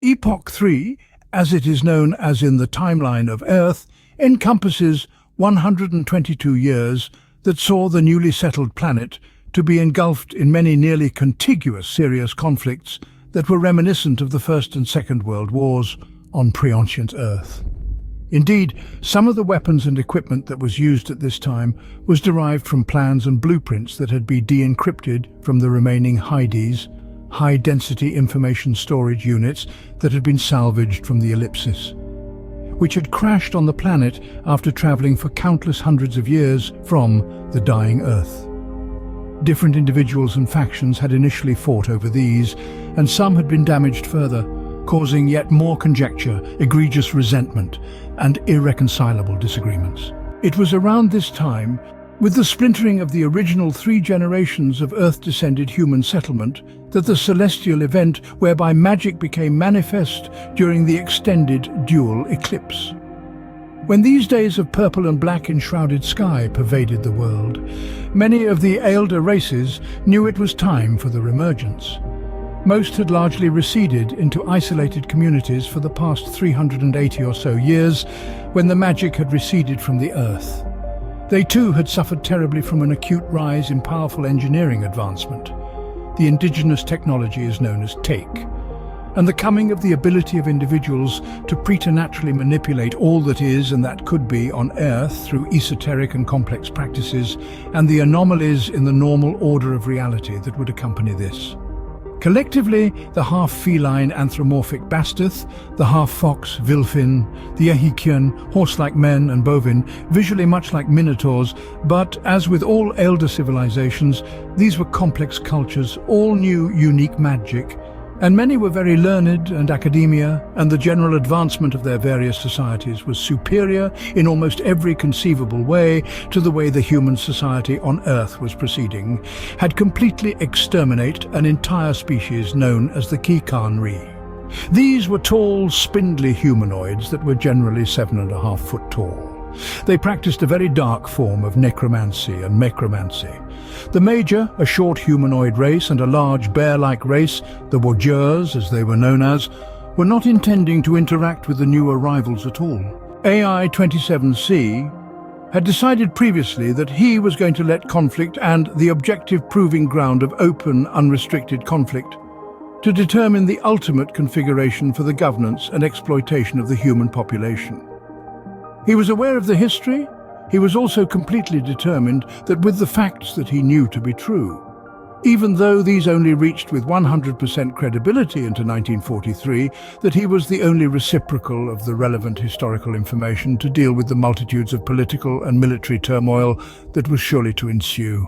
Epoch 3, as it is known as in the timeline of Earth, encompasses 122 years that saw the newly settled planet to be engulfed in many nearly contiguous serious conflicts that were reminiscent of the First and Second World Wars on pre-ancient Earth. Indeed, some of the weapons and equipment that was used at this time was derived from plans and blueprints that had been de-encrypted from the remaining HIDs, high-density information storage units that had been salvaged from the ellipsis, which had crashed on the planet after traveling for countless hundreds of years from the dying Earth. Different individuals and factions had initially fought over these, and some had been damaged further, causing yet more conjecture, egregious resentment, and irreconcilable disagreements. It was around this time, with the splintering of the original 3 generations of Earth-descended human settlement, that the celestial event whereby magic became manifest during the extended dual eclipse. When these days of purple and black enshrouded sky pervaded the world, many of the elder races knew it was time for the reemergence. Most had largely receded into isolated communities for the past 380 or so years, when the magic had receded from the Earth. They too had suffered terribly from an acute rise in powerful engineering advancement. The indigenous technology is known as take, and the coming of the ability of individuals to preternaturally manipulate all that is and that could be on Earth through esoteric and complex practices, and the anomalies in the normal order of reality that would accompany this. Collectively, the half-feline anthropomorphic Bastith, the half-fox Vilfin, the Ehikian, horse-like men and bovine, visually much like minotaurs, but, as with all elder civilizations, these were complex cultures, all knew unique magic, and many were very learned, and academia and the general advancement of their various societies was superior in almost every conceivable way to the way the human society on Earth was proceeding, had completely exterminated an entire species known as the Kikanri. These were tall, spindly humanoids that were generally 7.5 foot tall. They practiced a very dark form of necromancy and mecromancy. The major, a short humanoid race, and a large bear-like race, the Wodjurs, as they were known as, were not intending to interact with the new arrivals at all. AI-27C had decided previously that he was going to let conflict and the objective proving ground of open, unrestricted conflict to determine the ultimate configuration for the governance and exploitation of the human population. He was aware of the history. He was also completely determined that with the facts that he knew to be true, even though these only reached with 100% credibility into 1943, that he was the only reciprocal of the relevant historical information to deal with the multitudes of political and military turmoil that was surely to ensue.